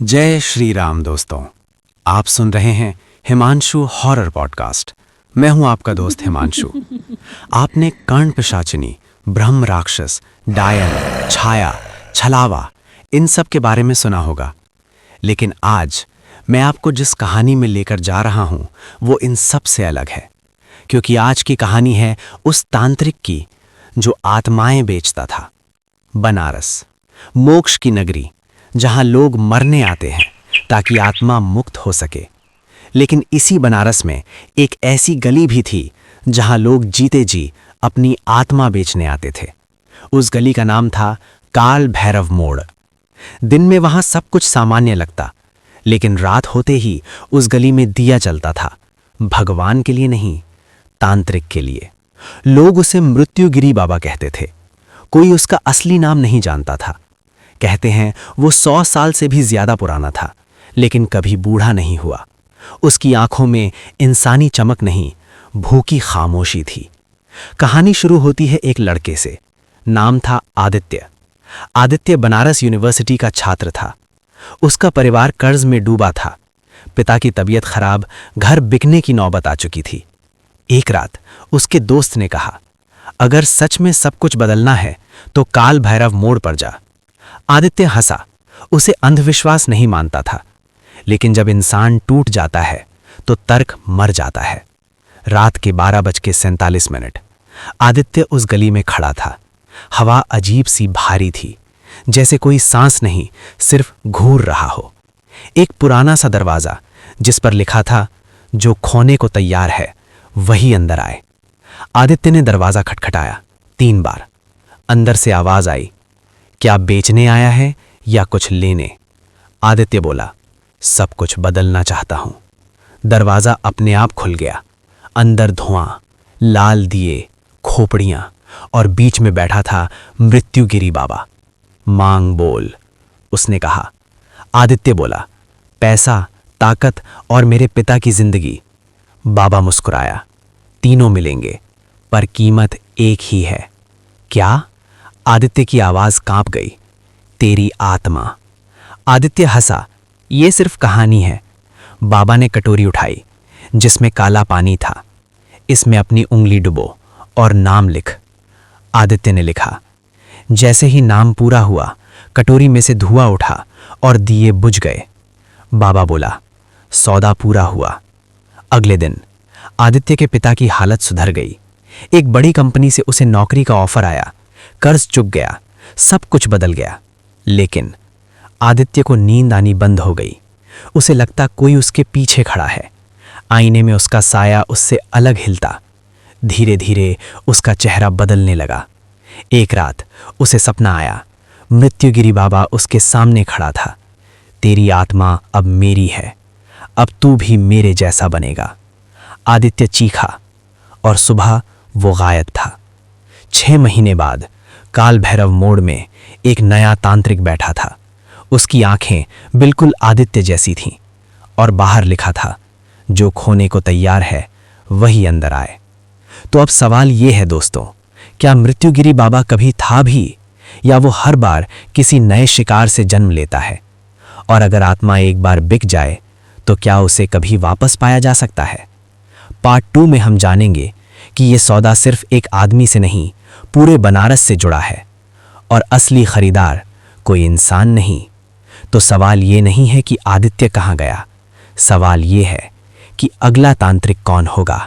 जय श्री राम दोस्तों। आप सुन रहे हैं हिमांशु हॉरर पॉडकास्ट। मैं हूं आपका दोस्त हिमांशु। आपने कर्ण पिशाचिनी, ब्रह्म राक्षस, डायन, छाया, छलावा इन सब के बारे में सुना होगा, लेकिन आज मैं आपको जिस कहानी में लेकर जा रहा हूं वो इन सब से अलग है, क्योंकि आज की कहानी है उस तांत्रिक की जो आत्माएं बेचता था। बनारस, मोक्ष की नगरी, जहां लोग मरने आते हैं ताकि आत्मा मुक्त हो सके। लेकिन इसी बनारस में एक ऐसी गली भी थी जहां लोग जीते जी अपनी आत्मा बेचने आते थे। उस गली का नाम था काल भैरव मोड़। दिन में वहां सब कुछ सामान्य लगता, लेकिन रात होते ही उस गली में दिया जलता था। भगवान के लिए नहीं, तांत्रिक के लिए। लोग उसे मृत्युगिरी बाबा कहते थे। कोई उसका असली नाम नहीं जानता था। कहते हैं वो 100 साल से भी ज्यादा पुराना था, लेकिन कभी बूढ़ा नहीं हुआ। उसकी आंखों में इंसानी चमक नहीं, भूखी खामोशी थी। कहानी शुरू होती है एक लड़के से। नाम था आदित्य। आदित्य बनारस यूनिवर्सिटी का छात्र था। उसका परिवार कर्ज में डूबा था। पिता की तबीयत खराब, घर बिकने की नौबत आ चुकी थी। एक रात उसके दोस्त ने कहा, अगर सच में सब कुछ बदलना है तो काल भैरव मोड़ पर जा। आदित्य हंसा। उसे अंधविश्वास नहीं मानता था, लेकिन जब इंसान टूट जाता है तो तर्क मर जाता है। रात के 12:47। आदित्य उस गली में खड़ा था। हवा अजीब सी भारी थी, जैसे कोई सांस नहीं, सिर्फ घूर रहा हो। एक पुराना सा दरवाजा जिस पर लिखा था, जो खोने को तैयार है वही अंदर आए। आदित्य ने दरवाजा खटखटाया 3 बार। अंदर से आवाज आई, क्या बेचने आया है या कुछ लेने? आदित्य बोला, सब कुछ बदलना चाहता हूं। दरवाजा अपने आप खुल गया। अंदर धुआं, लाल दिए, खोपड़ियां और बीच में बैठा था मृत्युगिरी बाबा। मांग बोल, उसने कहा। आदित्य बोला, पैसा, ताकत और मेरे पिता की जिंदगी। बाबा मुस्कुराया, तीनों मिलेंगे, पर कीमत एक ही है। क्या? आदित्य की आवाज कांप गई। तेरी आत्मा। आदित्य हंसा, ये सिर्फ कहानी है। बाबा ने कटोरी उठाई जिसमें काला पानी था। इसमें अपनी उंगली डुबो और नाम लिख। आदित्य ने लिखा। जैसे ही नाम पूरा हुआ, कटोरी में से धुआं उठा और दिए बुझ गए। बाबा बोला, सौदा पूरा हुआ। अगले दिन आदित्य के पिता की हालत सुधर गई। एक बड़ी कंपनी से उसे नौकरी का ऑफर आया। कर्ज चुक गया, सब कुछ बदल गया। लेकिन आदित्य को नींद आनी बंद हो गई। उसे लगता कोई उसके पीछे खड़ा है। आईने में उसका साया उससे अलग हिलता। धीरे धीरे उसका चेहरा बदलने लगा। एक रात उसे सपना आया। मृत्युगिरी बाबा उसके सामने खड़ा था। तेरी आत्मा अब मेरी है, अब तू भी मेरे जैसा बनेगा। आदित्य चीखा और सुबह वो गायब था। 6 महीने बाद काल भैरव मोड़ में एक नया तांत्रिक बैठा था। उसकी आंखें बिल्कुल आदित्य जैसी थीं और बाहर लिखा था, जो खोने को तैयार है वही अंदर आए। तो अब सवाल ये है दोस्तों, क्या मृत्युगिरी बाबा कभी था भी, या वो हर बार किसी नए शिकार से जन्म लेता है? और अगर आत्मा एक बार बिक जाए तो क्या उसे कभी वापस पाया जा सकता है? पार्ट 2 में हम जानेंगे कि ये सौदा सिर्फ एक आदमी से नहीं, पूरे बनारस से जुड़ा है, और असली खरीदार कोई इंसान नहीं। तो सवाल ये नहीं है कि आदित्य कहाँ गया, सवाल ये है कि अगला तांत्रिक कौन होगा।